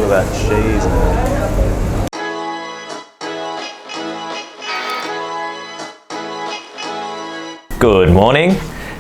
Look at that cheese, man. Good morning.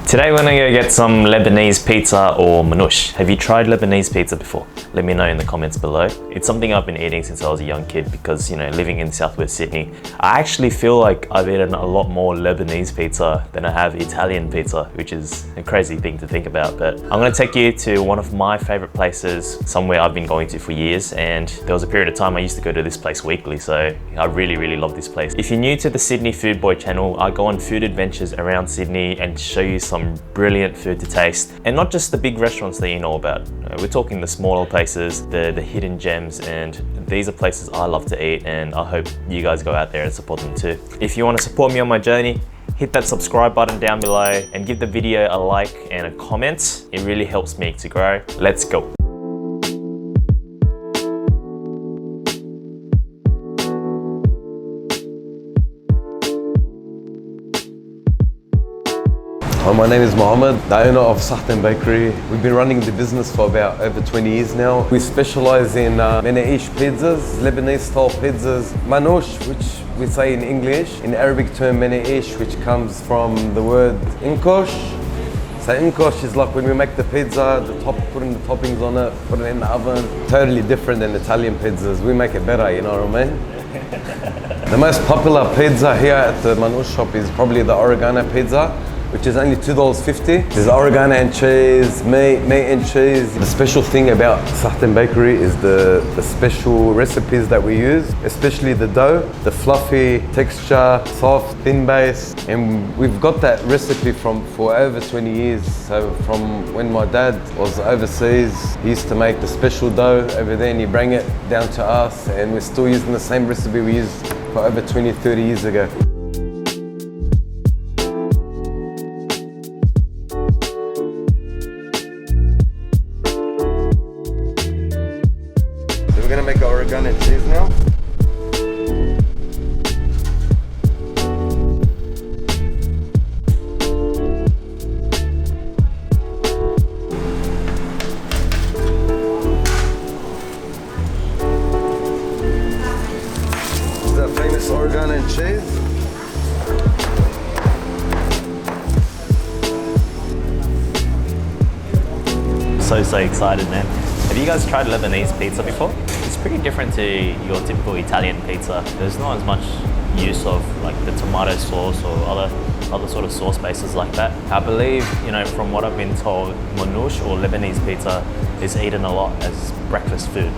Today we're gonna go get some Lebanese pizza or manoush. Have you tried Lebanese pizza before? Let me know in the comments below. It's something I've been eating since I was a young kid because, you know, living in southwest Sydney, I actually feel like I've eaten a lot more Lebanese pizza than I have Italian pizza, which is a crazy thing to think about. But I'm gonna take you to one of my favorite places, somewhere I've been going to for years, and there was a period of time I used to go to this place weekly, so I really love this place. If you're new to the Sydney Food Boy channel, I go on food adventures around Sydney and show you some brilliant food to taste, and not just the big restaurants that you know about. We're talking the smaller places, the hidden gems, and these are places I love to eat, and I hope you guys go out there and support them too. If you want to support me on my journey, hit that subscribe button down below and give the video a like and a comment. It really helps me to grow. Let's go. Hi, my name is Mohammed, the owner of Suhhtan Bakery. We've been running the business for about over 20 years now. We specialize in Manoush pizzas, Lebanese style pizzas, Manoush, which we say in English, in Arabic term Manoush, which comes from the word inkosh. So inkosh is like when we make the pizza, the top, putting the toppings on it, put it in the oven. Totally different than Italian pizzas. We make it better, you know what I mean? The most popular pizza here at the Manoush shop is probably the oregano pizza, which is only $2.50. There's oregano and cheese, meat and cheese. The special thing about Suhhtan Bakery is the special recipes that we use, especially the dough, the fluffy texture, soft, thin base. And we've got that recipe for over 20 years. So from when my dad was overseas, he used to make the special dough over there and he bring it down to us, and we're still using the same recipe we used for over 20, 30 years ago. We're gonna make oregano and cheese now. This is our famous oregano and cheese. So excited, man. Have you guys tried Lebanese pizza before? It's pretty different to your typical Italian pizza. There's not as much use of like the tomato sauce or other sort of sauce bases like that. I believe, you know, from what I've been told, Manoush or Lebanese pizza is eaten a lot as breakfast food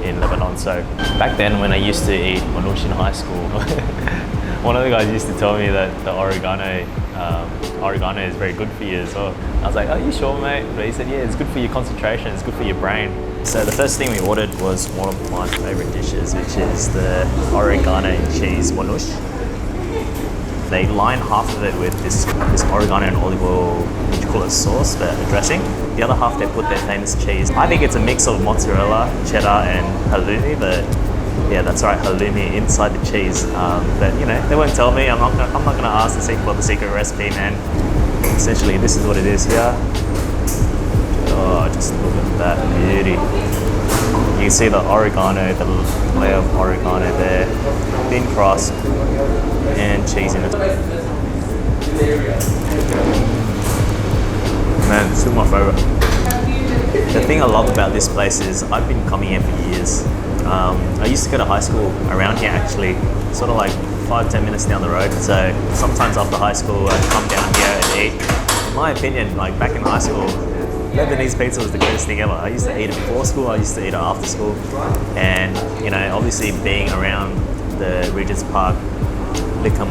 in Lebanon. So back then when I used to eat Manoush in high school, one of the guys used to tell me that the oregano is very good for you as well. I was like, are you sure, mate? But he said, yeah, it's good for your concentration, it's good for your brain. So the first thing we ordered was one of my favorite dishes, which is the oregano and cheese manoush. They line half of it with this oregano and olive oil, what you call it, sauce, the dressing. The other half they put their famous cheese. I think it's a mix of mozzarella, cheddar and halloumi, but yeah, that's right, halloumi inside the cheese. But you know, they won't tell me. I'm not gonna ask for the secret recipe, man. Essentially, this is what it is here. Oh, just look at that beauty. You can see the oregano, the layer of oregano there, thin crust, and cheese in it. Man, it's still my favorite. The thing I love about this place is I've been coming here for years. I used to go to high school around here actually, sort of like 5-10 minutes down the road. So sometimes after high school I'd come down here and eat. In my opinion, like back in high school, Lebanese pizza was the greatest thing ever. I used to eat it before school, I used to eat it after school. And you know, obviously being around the Regents Park,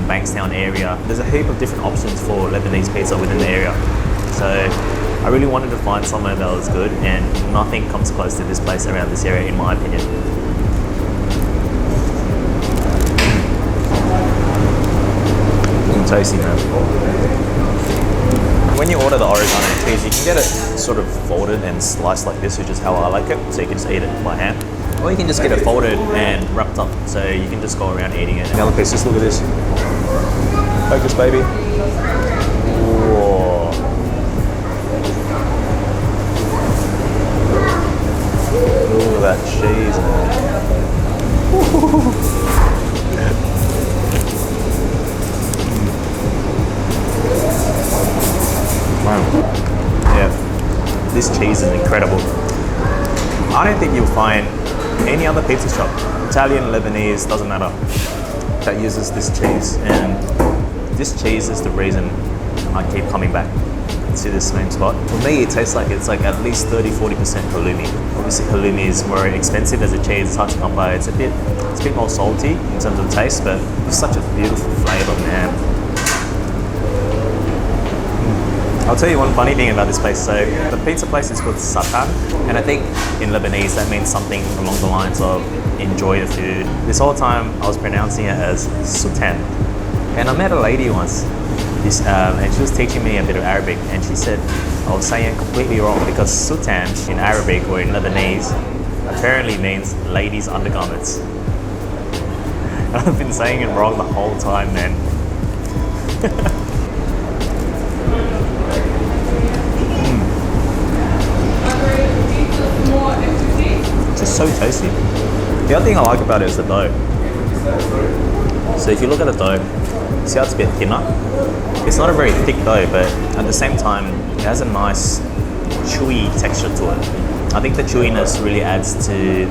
Bankstown area, there's a heap of different options for Lebanese pizza within the area. So I really wanted to find somewhere that was good, and nothing comes close to this place around this area in my opinion. Tasty, man. When you order the oregano and cheese, you can get it sort of folded and sliced like this, which is how I like it. So you can just eat it by hand, or you can just get it folded and wrapped up, so you can just go around eating it. Another piece, just look at this. Focus, baby. Whoa. Ooh. at that cheese, man. Yeah, this cheese is incredible. I don't think you'll find any other pizza shop, Italian, Lebanese, doesn't matter, that uses this cheese. And this cheese is the reason I keep coming back to this same spot. For me, it tastes like it's like at least 30-40% halloumi. Obviously, halloumi is more expensive as a cheese. It's hard to come by. It's a bit more salty in terms of taste, but it's such a beautiful flavor, man. I'll tell you one funny thing about this place. So the pizza place is called Suhhtan, and I think in Lebanese that means something along the lines of enjoy the food. This whole time I was pronouncing it as Suhhtan. And I met a lady once, and she was teaching me a bit of Arabic, and she said I was saying it completely wrong because Suhhtan in Arabic or in Lebanese apparently means ladies' undergarments. And I've been saying it wrong the whole time, man. It's so tasty. The other thing I like about it is the dough. So if you look at the dough, see how it's a bit thinner? It's not a very thick dough, but at the same time, it has a nice chewy texture to it. I think the chewiness really adds to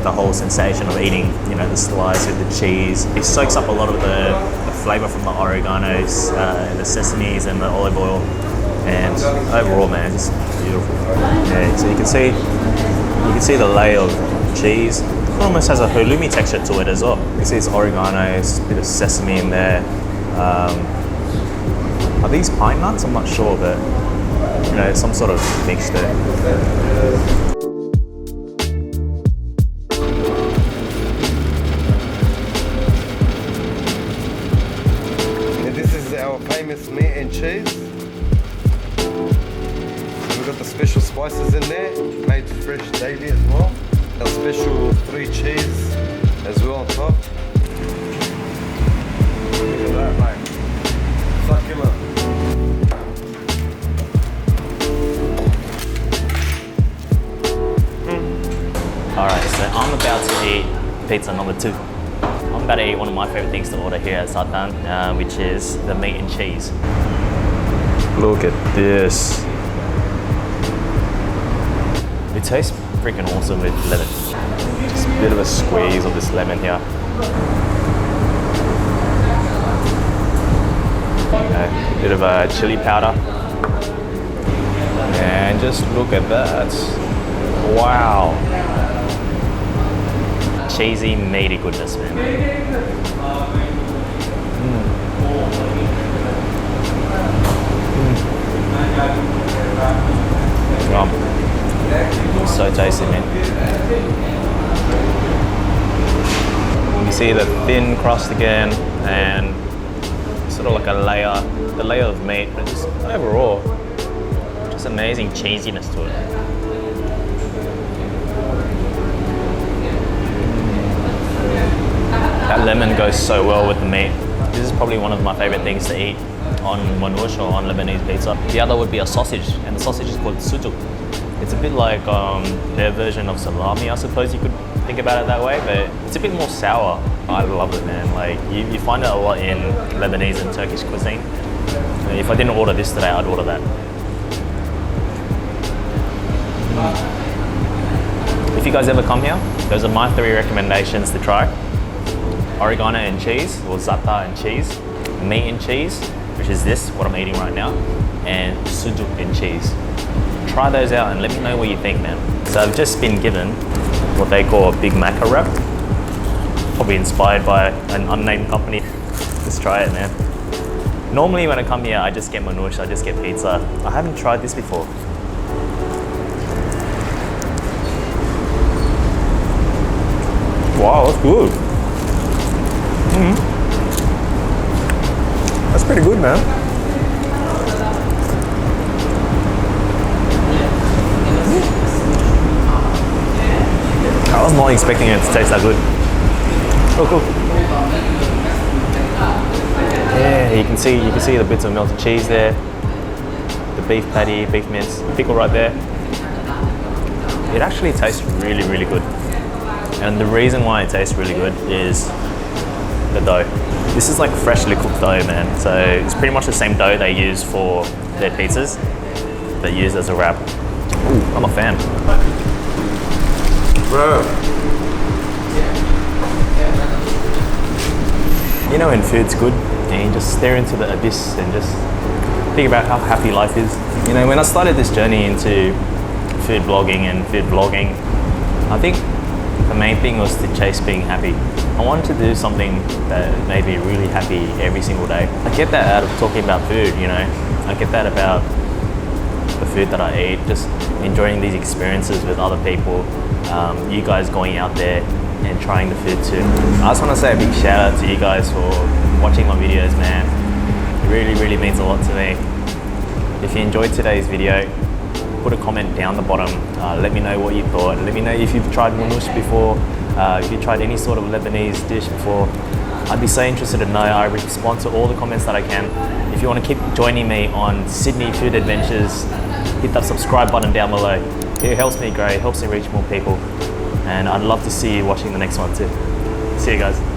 the whole sensation of eating, you know, the slice with the cheese. It soaks up a lot of the flavor from the oreganos, and the sesames and the olive oil. And overall, man, it's beautiful. Yeah, so you can see the layer of cheese. It almost has a halloumi texture to it as well. You can see it's oreganos, a bit of sesame in there. Are these pine nuts? I'm not sure, but you know, some sort of mixture. And this is our famous meat and cheese. We've got the special spices in there, made fresh daily as well. Our special 3 cheese as well on top. Look at that, mate. Succulent. Alright, so I'm about to eat pizza number 2. I'm about to eat one of my favorite things to order here at Suhhtan, which is the meat and cheese. Look at this. It tastes freaking awesome with lemon. Just a bit of a squeeze of this lemon here. A bit of a chili powder. And just look at that. Wow. Cheesy, meaty goodness, man. So tasty, man. You see the thin crust again, and sort of like the layer of meat, but just overall, just amazing cheesiness to it. That lemon goes so well with the meat. This is probably one of my favorite things to eat on Manoush or on Lebanese pizza. The other would be a sausage, and the sausage is called suhhtan. It's a bit like their version of salami, I suppose you could think about it that way, but it's a bit more sour. I love it, man. Like you find it a lot in Lebanese and Turkish cuisine. If I didn't order this today, I'd order that. If you guys ever come here, those are my 3 recommendations to try. Oregano and cheese, or za'atar and cheese, meat and cheese, which is this, what I'm eating right now, and suhhtan and cheese. Try those out and let me know what you think, man. So I've just been given what they call a Big Maca wrap, probably inspired by an unnamed company. Let's try it, man. Normally when I come here, I just get manoush, I just get pizza. I haven't tried this before. Wow, that's good. That's pretty good, man. I was not expecting it to taste that good. Oh, cool. Yeah, you can see the bits of melted cheese there, the beef patty, beef mince, pickle right there. it actually tastes really, really good. And the reason why it tastes really good is the dough. This is like freshly cooked dough, man. So it's pretty much the same dough they use for their pizzas, they use as a wrap. Ooh, I'm a fan. Bro. You know when food's good and you just stare into the abyss and just think about how happy life is. You know, when I started this journey into food blogging and food vlogging, I think the main thing was to chase being happy. I wanted to do something that made me really happy every single day. I get that out of talking about food, you know. I get that about the food that I eat, just enjoying these experiences with other people, you guys going out there and trying the food too. I just want to say a big shout out to you guys for watching my videos, man. It really, really means a lot to me. If you enjoyed today's video, put a comment down the bottom. Let me know what you thought. Let me know if you've tried Manoush before, if you tried any sort of Lebanese dish before. I'd be so interested to know. I respond to all the comments that I can. If you want to keep joining me on Sydney food adventures, hit that subscribe button down below. It helps me grow, it helps me reach more people. And I'd love to see you watching the next one too. See you guys.